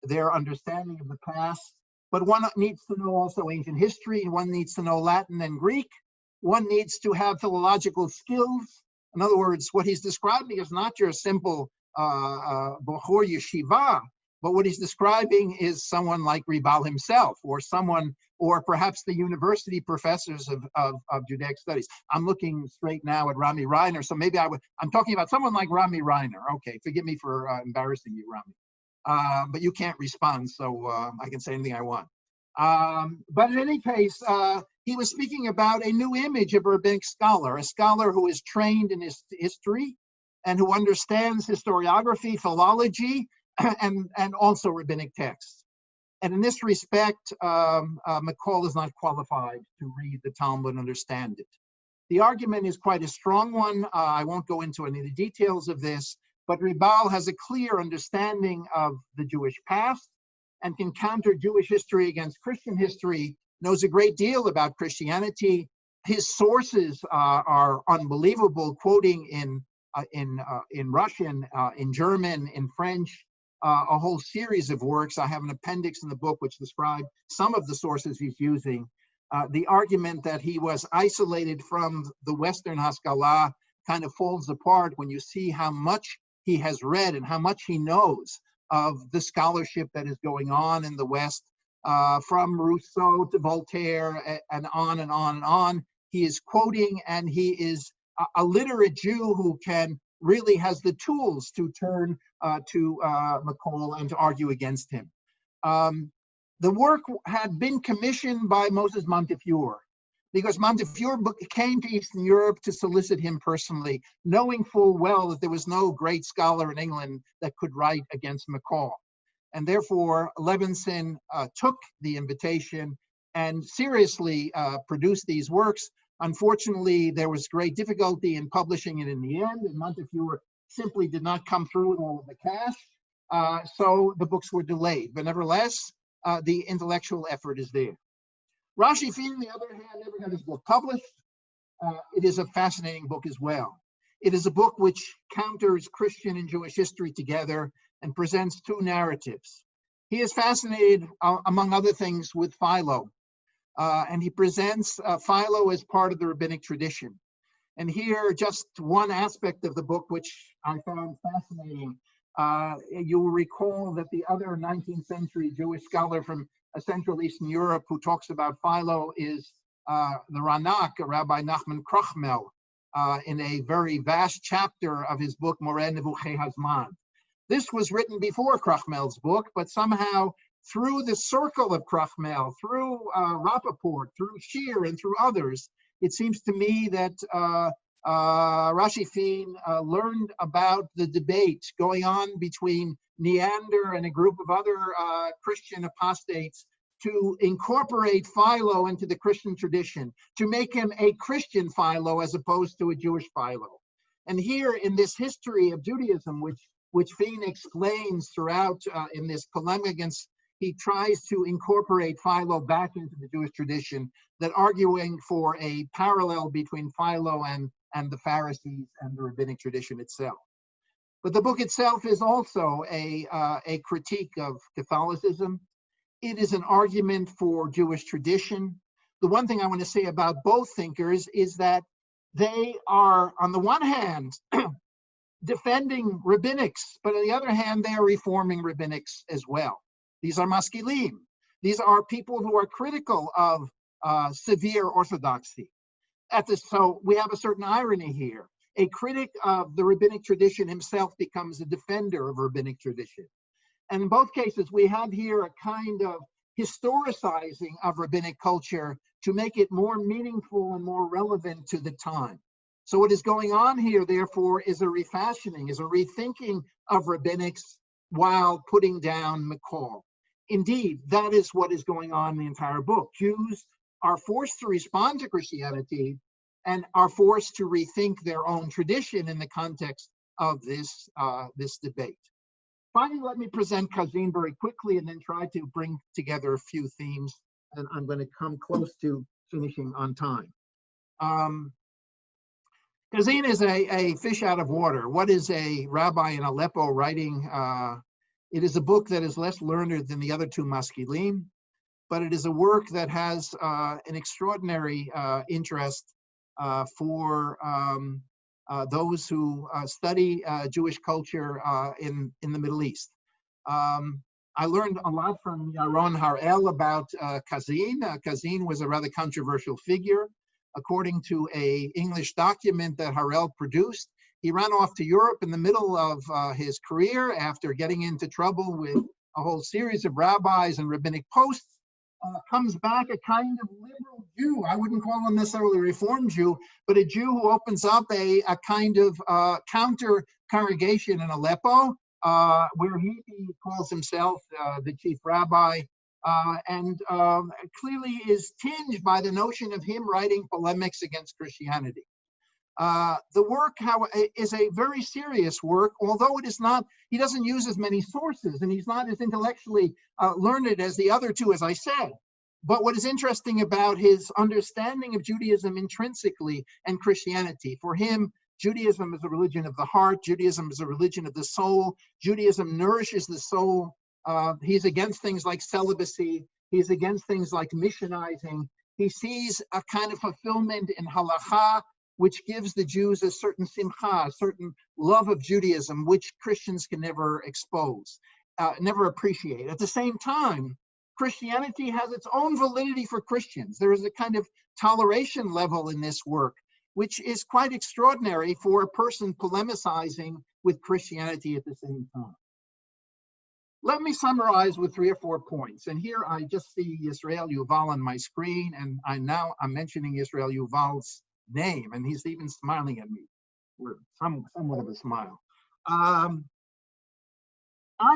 their understanding of the past, but one needs to know also ancient history, one needs to know Latin and Greek, one needs to have philological skills. In other words, what he's describing is not your simple Bohor Yeshiva, but what he's describing is someone like Ribal himself, or someone, or perhaps the university professors of Judaic studies. I'm looking straight now at Rami Reiner, so maybe I'm talking about someone like Rami Reiner. Okay, forgive me for embarrassing you, Rami. But you can't respond, so I can say anything I want. But in any case, he was speaking about a new image of a rabbinic scholar, a scholar who is trained in history and who understands historiography, philology, and also rabbinic texts. And in this respect, McCaul is not qualified to read the Talmud and understand it. The argument is quite a strong one. I won't go into any of the details of this, but Ribal has a clear understanding of the Jewish past and can counter Jewish history against Christian history, knows a great deal about Christianity. His sources are unbelievable, quoting in Russian, in German, in French, a whole series of works. I have an appendix in the book which describe some of the sources he's using. The argument that he was isolated from the Western Haskalah kind of falls apart when you see how much he has read and how much he knows of the scholarship that is going on in the West, from Rousseau to Voltaire and on and on and on. He is quoting, and he is a literate Jew who really has the tools to turn to McCaul and to argue against him. The work had been commissioned by Moses Montefiore, because Montefiore came to Eastern Europe to solicit him personally, knowing full well that there was no great scholar in England that could write against McCaul. And therefore, Levinson took the invitation and seriously produced these works. Unfortunately, there was great difficulty in publishing it in the end, and Montefiore simply did not come through with all of the cash, so the books were delayed. But nevertheless, the intellectual effort is there. Rashi Fien, on the other hand, never got his book published. It is a fascinating book as well. It is a book which counters Christian and Jewish history together and presents two narratives. He is fascinated, among other things, with Philo, and he presents Philo as part of the rabbinic tradition. And here, just one aspect of the book which I found fascinating. You will recall that the other 19th century Jewish scholar from Central Eastern Europe who talks about Philo is the Ranak, Rabbi Nachman Krochmel, in a very vast chapter of his book, Moreh Nevuchei Hazman. This was written before Krochmel's book, but somehow through the circle of Krochmel, through Rappaport, through Scheer, and through others, it seems to me that Rashi Fien learned about the debate going on between Neander and a group of other Christian apostates to incorporate Philo into the Christian tradition, to make him a Christian Philo as opposed to a Jewish Philo. And here in this history of Judaism, which Fien explains throughout in this polemic against, he tries to incorporate Philo back into the Jewish tradition, that arguing for a parallel between Philo and the Pharisees and the rabbinic tradition itself. But the book itself is also a critique of Catholicism. It is an argument for Jewish tradition. The one thing I want to say about both thinkers is that they are, on the one hand, defending rabbinics, but on the other hand, they are reforming rabbinics as well. These are maskilim. These are people who are critical of severe orthodoxy. So we have a certain irony here. A critic of the rabbinic tradition himself becomes a defender of rabbinic tradition. And in both cases, we have here a kind of historicizing of rabbinic culture to make it more meaningful and more relevant to the time. So what is going on here, therefore, is a refashioning, is a rethinking of rabbinics while putting down McCaul. Indeed, that is what is going on in the entire book. Jews are forced to respond to Christianity and are forced to rethink their own tradition in the context of this debate. Finally, let me present Kazin very quickly and then try to bring together a few themes, and I'm going to come close to finishing on time. Kazin is a fish out of water. What is a rabbi in Aleppo writing? It is a book that is less learned than the other two maskilim, but it is a work that has an extraordinary interest for those who study Jewish culture in the Middle East. I learned a lot from Yaron Harel about Kazin. Kazin was a rather controversial figure. According to an English document that Harel produced, he ran off to Europe in the middle of his career after getting into trouble with a whole series of rabbis and rabbinic posts. Comes back a kind of liberal Jew. I wouldn't call him necessarily a Reformed Jew, but a Jew who opens up a kind of counter congregation in Aleppo, where he calls himself the chief rabbi, and clearly is tinged by the notion of him writing polemics against Christianity. The work is a very serious work, although it is not, he doesn't use as many sources and he's not as intellectually learned as the other two, as I said. But what is interesting about his understanding of Judaism intrinsically and Christianity, for him, Judaism is a religion of the heart, Judaism is a religion of the soul, Judaism nourishes the soul. He's against things like celibacy, he's against things like missionizing. He sees a kind of fulfillment in halakha, which gives the Jews a certain simcha, a certain love of Judaism, which Christians can never expose, never appreciate. At the same time, Christianity has its own validity for Christians. There is a kind of toleration level in this work, which is quite extraordinary for a person polemicizing with Christianity at the same time. Let me summarize with 3 or 4 points. And here I just see Yisrael Yuval on my screen, and I'm mentioning Yisrael Yuval's name, and he's even smiling at me with somewhat of a smile. I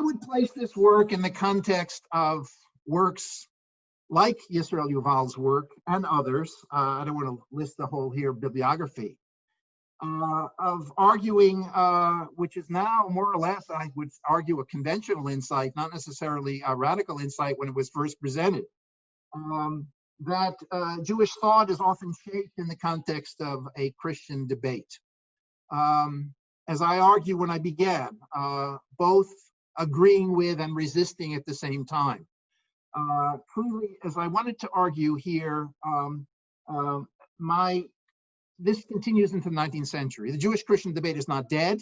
would place this work in the context of works like Yisrael Yuval's work and others. I don't want to list the whole here bibliography of arguing, which is now more or less, I would argue, a conventional insight, not necessarily a radical insight when it was first presented. That Jewish thought is often shaped in the context of a Christian debate. As I argue when I began, both agreeing with and resisting at the same time. Clearly, as I wanted to argue here, this continues into the 19th century. The Jewish-Christian debate is not dead.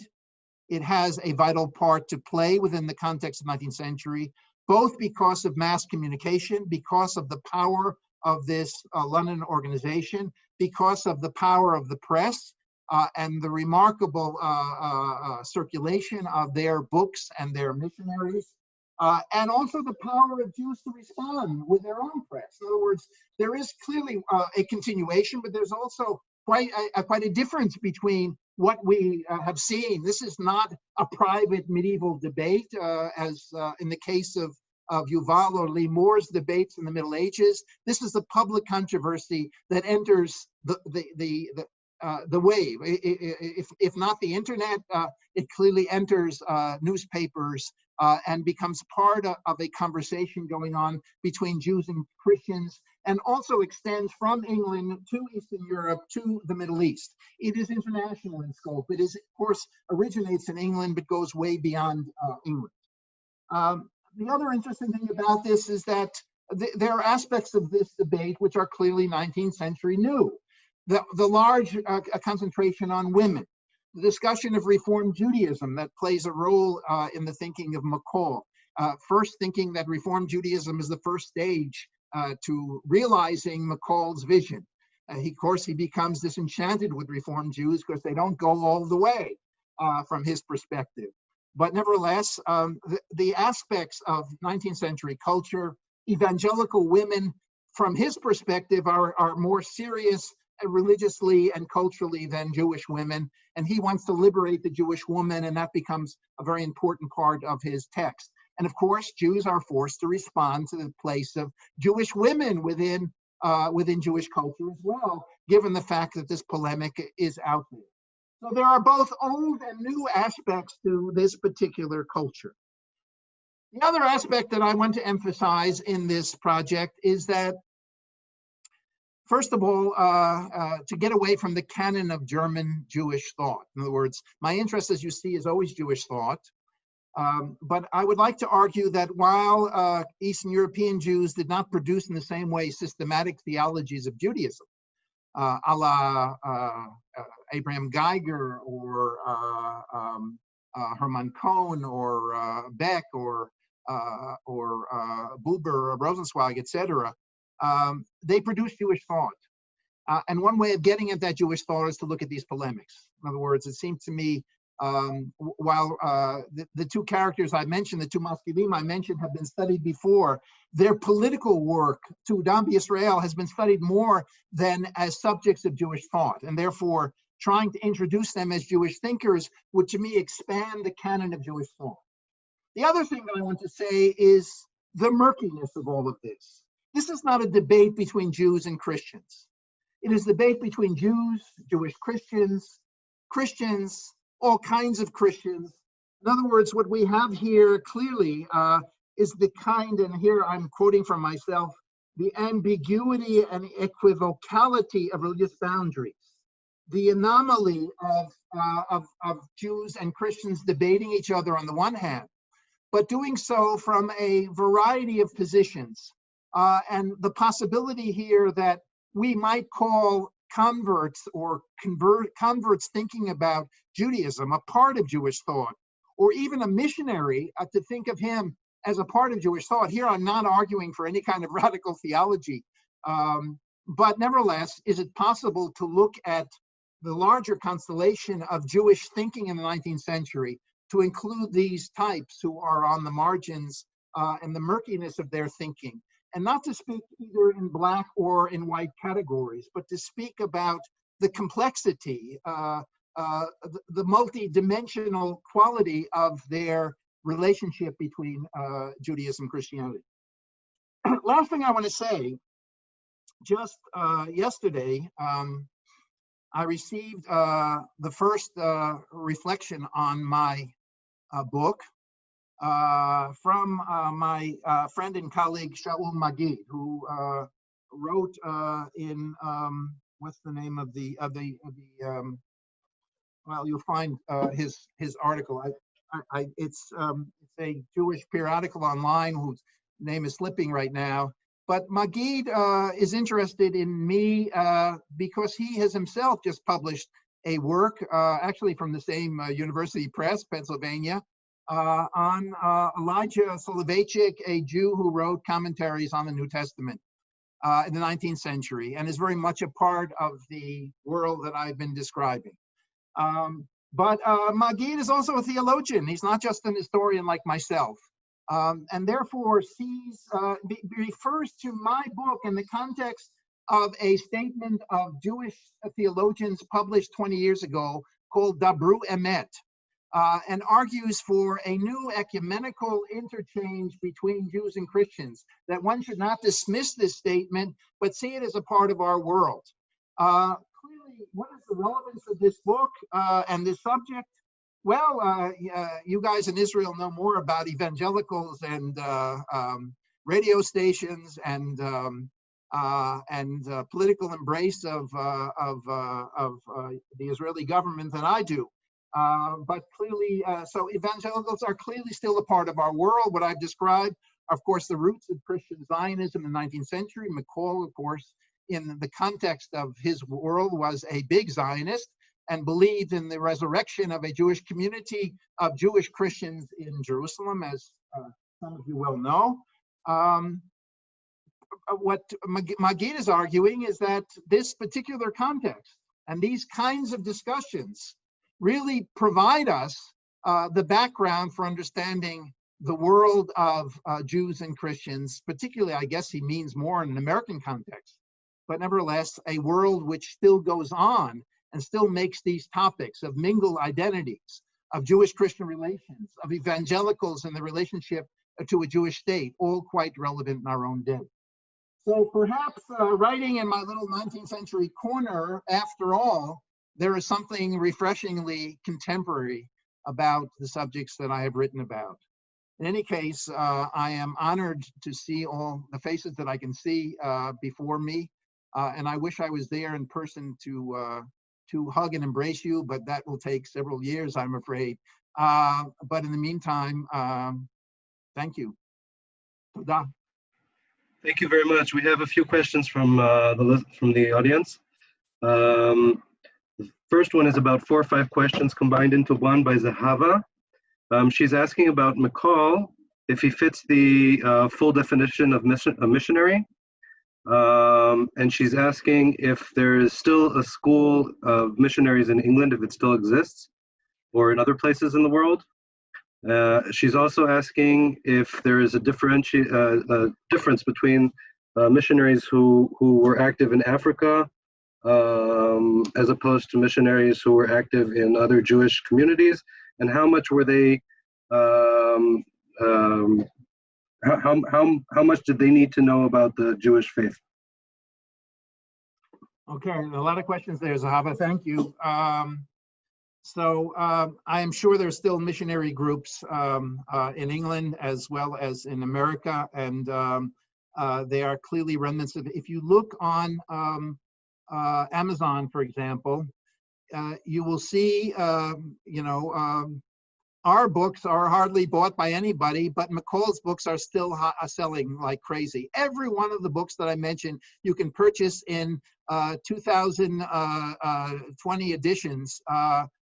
It has a vital part to play within the context of the 19th century, both because of mass communication, because of the power of this London organization, because of the power of the press, and the remarkable circulation of their books and their missionaries, and also the power of Jews to respond with their own press. In other words, there is clearly a continuation, but there's also quite a difference between what we have seen. This is not a private medieval debate, as in the case of Yuval or Lee Moore's debates in the Middle Ages. This is a public controversy that enters the wave. If not the internet, it clearly enters newspapers and becomes part of a conversation going on between Jews and Christians, and also extends from England to Eastern Europe to the Middle East. It is international in scope. It is, of course, originates in England, but goes way beyond England. The other interesting thing about this is that there are aspects of this debate which are clearly 19th century new. The large concentration on women, the discussion of Reform Judaism that plays a role in the thinking of McCaul, first thinking that Reform Judaism is the first stage to realizing McCaul's vision. Of course, he becomes disenchanted with Reform Jews because they don't go all the way from his perspective. But nevertheless, the aspects of 19th century culture, evangelical women, from his perspective, are more serious religiously and culturally than Jewish women. And he wants to liberate the Jewish woman, and that becomes a very important part of his text. And of course, Jews are forced to respond to the place of Jewish women within Jewish culture as well, given the fact that this polemic is out there. So there are both old and new aspects to this particular culture. The other aspect that I want to emphasize in this project is that, first of all, to get away from the canon of German Jewish thought. In other words, my interest, as you see, is always Jewish thought. But I would like to argue that while Eastern European Jews did not produce in the same way systematic theologies of Judaism, a la Abraham Geiger or Hermann Cohen or Beck or Buber or Rosenzweig, etc., they produced Jewish thought. And one way of getting at that Jewish thought is to look at these polemics. In other words, it seemed to me, while the two characters I mentioned, the two Maskilim I mentioned, have been studied before, their political work, to Dam Yisrael, has been studied more than as subjects of Jewish thought. And therefore, trying to introduce them as Jewish thinkers would, to me, expand the canon of Jewish thought. The other thing that I want to say is the murkiness of all of this. This is not a debate between Jews and Christians. It is a debate between Jews, Jewish Christians, Christians, all kinds of Christians. In other words, what we have here clearly is the kind, and here I'm quoting from myself, the ambiguity and equivocality of religious boundaries, the anomaly of Jews and Christians debating each other on the one hand, but doing so from a variety of positions, and the possibility here that we might call converts or converts thinking about Judaism a part of Jewish thought, or even a missionary to think of him as a part of Jewish thought. Here I'm not arguing for any kind of radical theology, but nevertheless, is it possible to look at the larger constellation of Jewish thinking in the 19th century to include these types who are on the margins and the murkiness of their thinking? And not to speak either in black or in white categories, but to speak about the complexity, the multi-dimensional quality of their relationship between Judaism and Christianity. Last thing I want to say, just yesterday, I received the first reflection on my book from my friend and colleague Shaul Magid, who wrote in what's the name of the well, you'll find his article. It's a Jewish periodical online whose name is slipping right now. But Magid is interested in me because he has himself just published a work, actually from the same University Press, Pennsylvania, on Elijah Soloveitchik, a Jew who wrote commentaries on the New Testament in the 19th century, and is very much a part of the world that I've been describing. But Magid is also a theologian. He's not just an historian like myself, and therefore refers to my book in the context of a statement of Jewish theologians published 20 years ago called Dabru Emet, and argues for a new ecumenical interchange between Jews and Christians, that one should not dismiss this statement, but see it as a part of our world. Clearly, what is the relevance of this book and this subject? Well, you guys in Israel know more about evangelicals and radio stations and political embrace of the Israeli government than I do. But clearly, so evangelicals are clearly still a part of our world. What I've described, of course, the roots of Christian Zionism in the 19th century. McCaul, of course, in the context of his world, was a big Zionist and believed in the resurrection of a Jewish community of Jewish Christians in Jerusalem, as some of you well know. What Magid is arguing is that this particular context and these kinds of discussions really provide us the background for understanding the world of Jews and Christians, particularly, I guess he means more in an American context, but nevertheless, a world which still goes on and still makes these topics of mingled identities, of Jewish-Christian relations, of evangelicals and the relationship to a Jewish state, all quite relevant in our own day. So perhaps writing in my little 19th century corner, after all, there is something refreshingly contemporary about the subjects that I have written about. In any case, I am honored to see all the faces that I can see before me, and I wish I was there in person to hug and embrace you, but that will take several years, I'm afraid. But in the meantime, thank you. Toda. Thank you very much. We have a few questions from the audience. The first one is about 4 or 5 questions combined into one by Zahava. She's asking about McCaul, if he fits the full definition of a missionary. And she's asking if there is still a school of missionaries in England, if it still exists, or in other places in the world. She's also asking if there is a difference between missionaries who were active in Africa as opposed to missionaries who were active in other Jewish communities, and how much were they, how much did they need to know about the Jewish faith? Okay, a lot of questions there, Zahava. Thank you. So I am sure there's still missionary groups in England as well as in America, and they are clearly remnants of. If you look on Amazon, for example, you will see, our books are hardly bought by anybody, but McCaul's books are still selling like crazy. Every one of the books that I mentioned, you can purchase in 2020 editions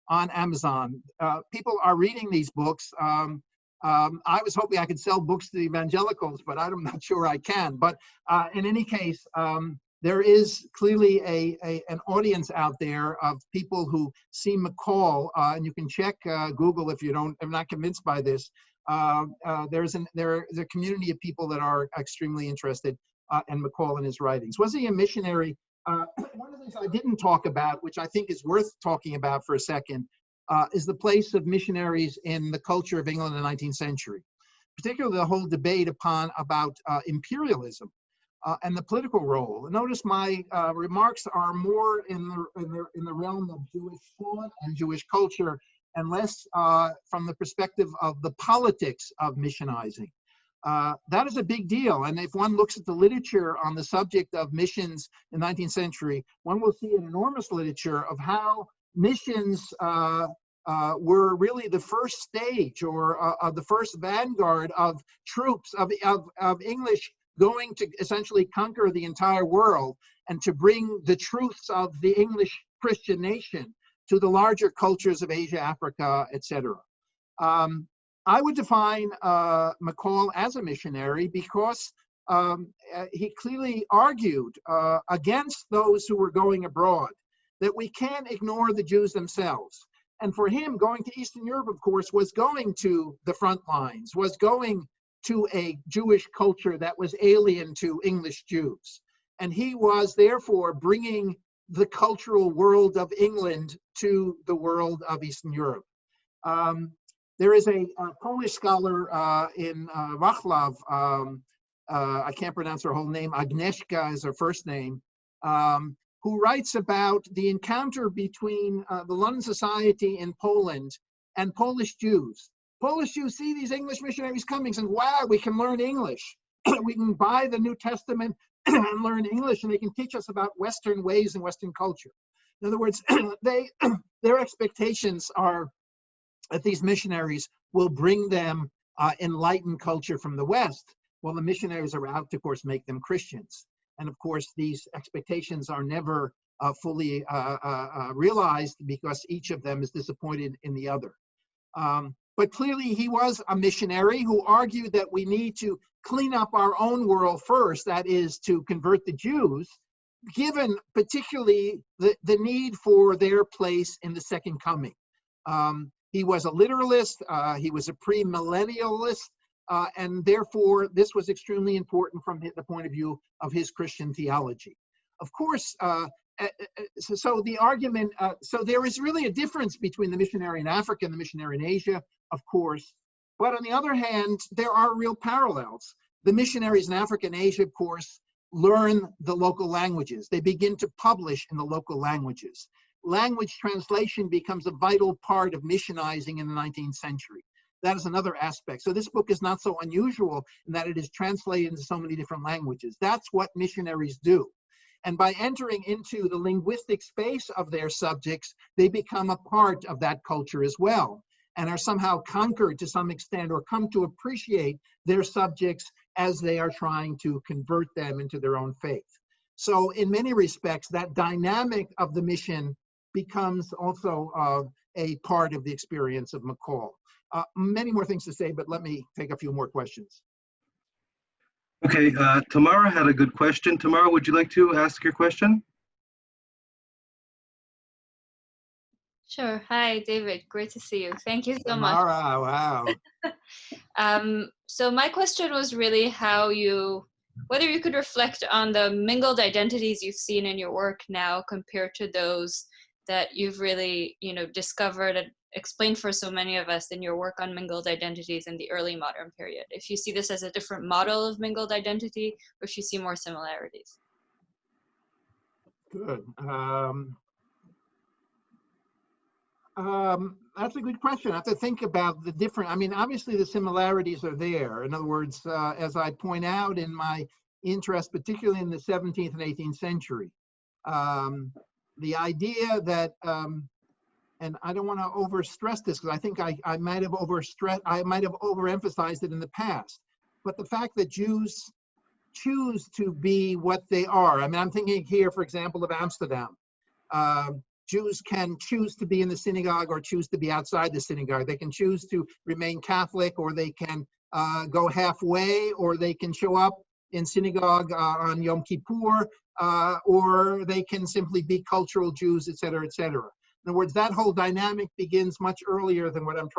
on Amazon. People are reading these books. I was hoping I could sell books to the evangelicals, but I'm not sure I can. But in any case, there is clearly an audience out there of people who see McCaul, and you can check Google if you are not convinced by this. There's a community of people that are extremely interested in McCaul and his writings. Was he a missionary? One of the things I didn't talk about, which I think is worth talking about for a second, is the place of missionaries in the culture of England in the 19th century, particularly the whole debate about imperialism and the political role. Notice my remarks are more in the realm of Jewish thought and Jewish culture, and less from the perspective of the politics of missionizing. That is a big deal, and if one looks at the literature on the subject of missions in the 19th century, one will see an enormous literature of how missions were really the first stage or the first vanguard of troops of English going to essentially conquer the entire world and to bring the truths of the English Christian nation to the larger cultures of Asia, Africa, etc. I would define McCaul as a missionary because he clearly argued against those who were going abroad, that we can't ignore the Jews themselves. And for him, going to Eastern Europe, of course, was going to the front lines, was going to a Jewish culture that was alien to English Jews. And he was therefore bringing the cultural world of England to the world of Eastern Europe. There is a Polish scholar in Wrocław, I can't pronounce her whole name, Agnieszka is her first name, who writes about the encounter between the London Society in Poland and Polish Jews. Polish Jews see these English missionaries coming and say, wow, we can learn English. We can buy the New Testament and learn English, and they can teach us about Western ways and Western culture. In other words, their expectations are that these missionaries will bring them enlightened culture from the West, while the missionaries are out to, of course, make them Christians. And of course, these expectations are never fully realized because each of them is disappointed in the other. But clearly he was a missionary who argued that we need to clean up our own world first, that is to convert the Jews, given particularly the need for their place in the second coming. He was a literalist, he was a premillennialist, and therefore this was extremely important from the point of view of his Christian theology. Of course, so the argument, so there is really a difference between the missionary in Africa and the missionary in Asia, of course. But on the other hand, there are real parallels. The missionaries in Africa and Asia, of course, learn the local languages. They begin to publish in the local languages. Language translation becomes a vital part of missionizing in the 19th century. That is another aspect. So this book is not so unusual in that it is translated into so many different languages. That's what missionaries do. And by entering into the linguistic space of their subjects, they become a part of that culture as well, and are somehow conquered to some extent or come to appreciate their subjects as they are trying to convert them into their own faith. So in many respects, that dynamic of the mission becomes also a part of the experience of McCaul. Many more things to say, but let me take a few more questions. Okay, Tamara had a good question. Tamara, would you like to ask your question? Sure. Hi, David. Great to see you. Thank you so much. Wow. So my question was really whether you could reflect on the mingled identities you've seen in your work now compared to those that you've really, discovered and explained for so many of us in your work on mingled identities in the early modern period. If you see this as a different model of mingled identity, or if you see more similarities. Good. That's a good question. I have to think about the different, obviously the similarities are there. In other words, as I point out in my interest, particularly in the 17th and 18th century, the idea that, and I don't want to overstress this because I think I might have overemphasized it in the past, but the fact that Jews choose to be what they are. I'm thinking here, for example, of Amsterdam. Jews can choose to be in the synagogue or choose to be outside the synagogue. They can choose to remain Catholic, or they can go halfway, or they can show up in synagogue on Yom Kippur, or they can simply be cultural Jews, etc., etc. In other words, that whole dynamic begins much earlier than what I'm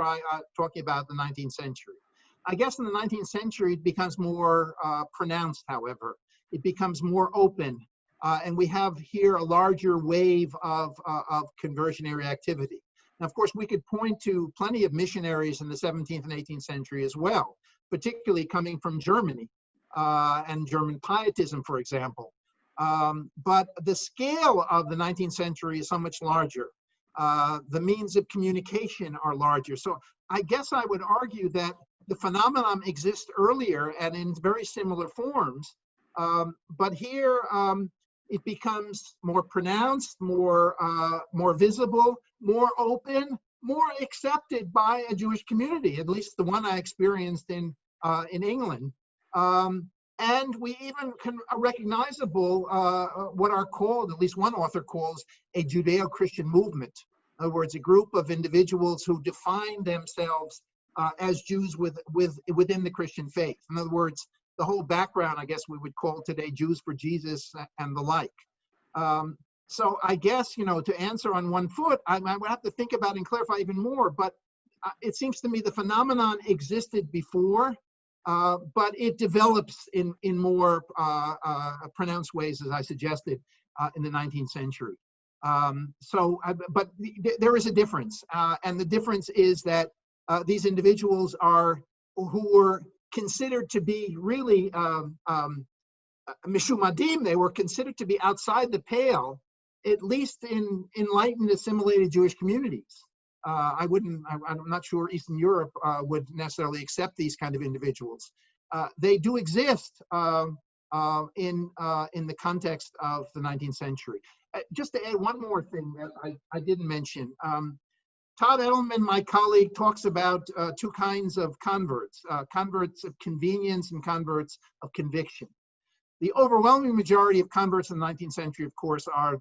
talking about in the 19th century. I guess in the 19th century, it becomes more pronounced, however. It becomes more open. And we have here a larger wave of conversionary activity. Now, of course, we could point to plenty of missionaries in the 17th and 18th century as well, particularly coming from Germany and German pietism, for example. But the scale of the 19th century is so much larger. The means of communication are larger. So I guess I would argue that the phenomenon exists earlier and in very similar forms. But here, it becomes more pronounced, more visible, more open, more accepted by a Jewish community, at least the one I experienced in England. And we even can recognizable what are called, at least one author calls, a Judeo-Christian movement. In other words, a group of individuals who define themselves as Jews within the Christian faith. In other words, the whole background, I guess we would call today Jews for Jesus and the like. So I guess, to answer on one foot, I would have to think about and clarify even more, but it seems to me the phenomenon existed before, but it develops in more pronounced ways, as I suggested, in the 19th century. But there is a difference, and the difference is that these individuals who were considered to be really mishumadim, they were considered to be outside the pale, at least in enlightened, assimilated Jewish communities. I'm not sure Eastern Europe would necessarily accept these kind of individuals. They do exist in the context of the 19th century. Just to add one more thing that I didn't mention. Todd Edelman, my colleague, talks about two kinds of converts, converts of convenience and converts of conviction. The overwhelming majority of converts in the 19th century, of course, are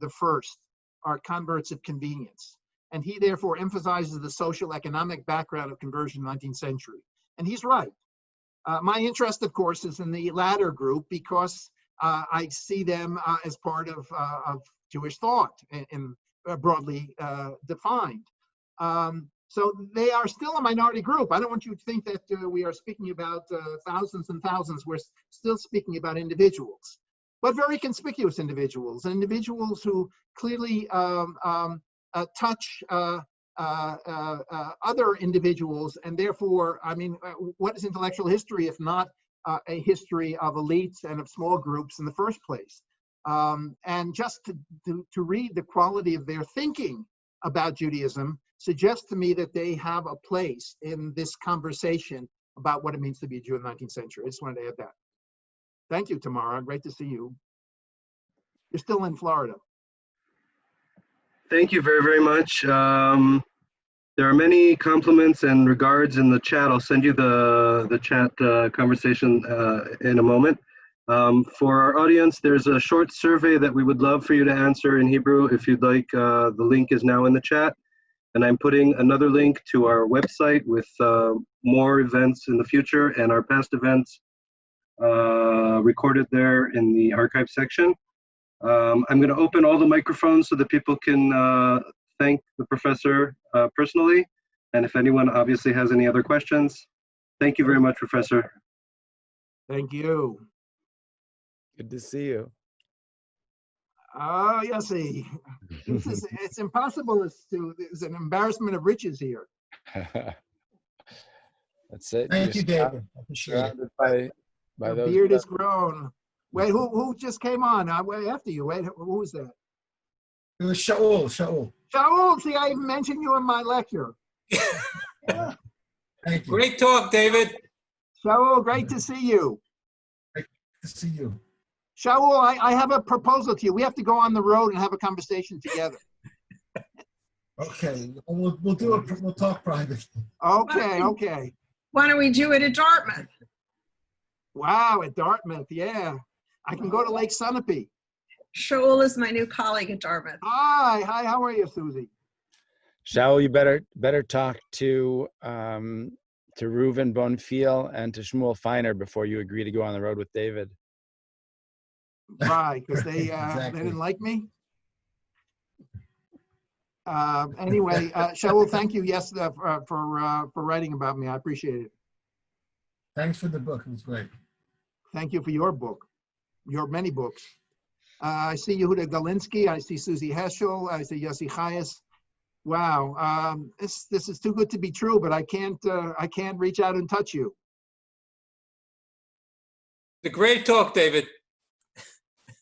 converts of convenience. and he therefore emphasizes the social economic background of conversion in the 19th century. And he's right. My interest, of course, is in the latter group because I see them as part of Jewish thought, in broadly defined. So they are still a minority group. I don't want you to think that we are speaking about thousands and thousands. We're still speaking about individuals, but very conspicuous individuals, individuals who clearly touch other individuals. And therefore, I mean, what is intellectual history if not a history of elites and of small groups in the first place? And just to read the quality of their thinking about Judaism suggests to me that they have a place in this conversation about what it means to be a Jew in the 19th century. I just wanted to add that. Thank you, Tamara. Great to see you. You're still in Florida. Thank you very, very much. There are many compliments and regards in the chat. I'll send you the chat conversation in a moment. For our audience, there's a short survey that we would love for you to answer in Hebrew if you'd like. The link is now in the chat. And I'm putting another link to our website with more events in the future and our past events recorded there in the archive section. I'm going to open all the microphones so that people can thank the professor personally. And if anyone obviously has any other questions, thank you very much, Professor. Thank you. Good to see you. Oh, yes, it's impossible. There's an embarrassment of riches here. That's it. Thank you, David. I appreciate it. By Your those beard is grown. Wait, who just came on? Wait, after you. Wait, who was that? It was Shaul. Shaul, see, I even mentioned you in my lecture. Thank you. Great talk, David. Shaul, great to see you. Great to see you. Shaul, I have a proposal to you. We have to go on the road and have a conversation together. Okay, we'll do it. We'll talk privately. Okay. Why don't we do it at Dartmouth? Wow, at Dartmouth, yeah. I can go to Lake Sunapee. Shaul is my new colleague at Dartmouth. Hi, how are you, Susie? Shaul, you better talk to Reuven Bonfiel and to Shmuel Feiner before you agree to go on the road with David. Right, because they Exactly. didn't like me. Anyway, Shaul, thank you, yes, for writing about me. I appreciate it. Thanks for the book. It was great. Thank you for your book, your many books. I see Yehuda Galinsky. I see Susie Heschel. I see Yossi Chayes. Wow, this is too good to be true, but I can't reach out and touch you. The great talk, David.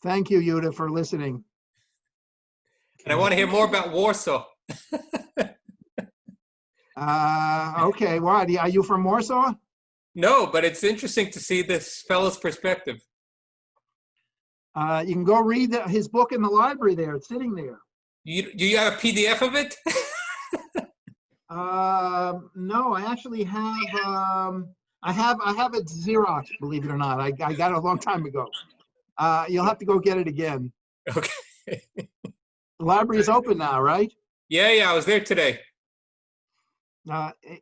Thank you, Yehuda, for listening. And I want to hear more about Warsaw. Okay, why? Are you from Warsaw? No, but it's interesting to see this fellow's perspective. You can go read his book in the library there. It's sitting there. You have a PDF of it? No, I actually have. I have it Xerox. Believe it or not, I got it a long time ago. You'll have to go get it again. Okay. The library is open now, right? Yeah, I was there today.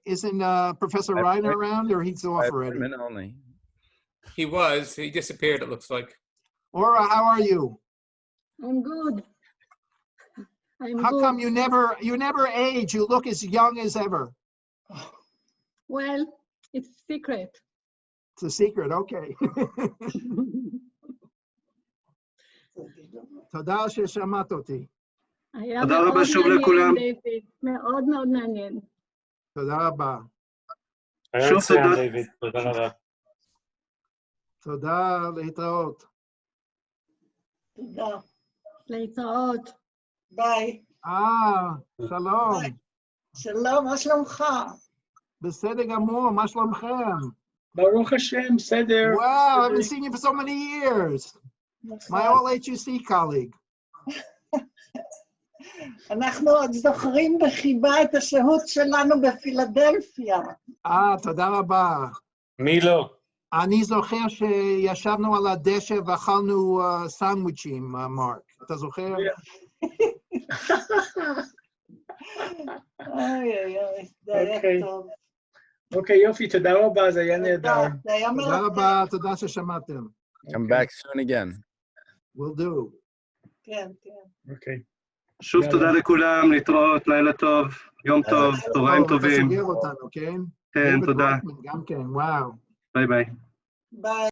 Isn't Professor Reiner around, or he's off already? Only. He disappeared, it looks like. Aura, how are you? I'm good. How come you never age? You look as young as ever. Well, it's secret. It's a secret, okay. תודה ששמעת אותי. היה תודה רבה מאוד שוב מעניין, לכולם. דיוויד. מאוד מאוד מעניין. תודה רבה. שוב תודה. דיוויד, תודה רבה. תודה, להתראות. תודה. להתראות. ביי. שלום. שלום, מה שלומך? בסדר גמור, מה שלומכם? ברוך השם, בסדר. Wow, I haven't seen you for so many years. My old HUC colleague. אנחנו עוד זוכרים בחיבה את השהות שלנו בפילדלפיה. תודה רבה. מי לא? אני זוכר שישבנו על הדשא ואכלנו סנדוויצ'ים, מרק. אתה זוכר? אוי, אוי, אוי, זה היה אוקיי. טוב. אוקיי, יופי, תודה רבה, זה היה נהדר. תודה, זה היה תודה מרתק. רבה, תודה ששמעתם. Come back soon again. will do. כן, כן. אוקיי. שוב תודה לכולם, להתראות, לילה טוב, יום טוב, צהריים אתה טובים. סוגר אותנו, כן? כן, דייוויד תודה. רוטמן גם כן, וואו. ביי ביי. ביי.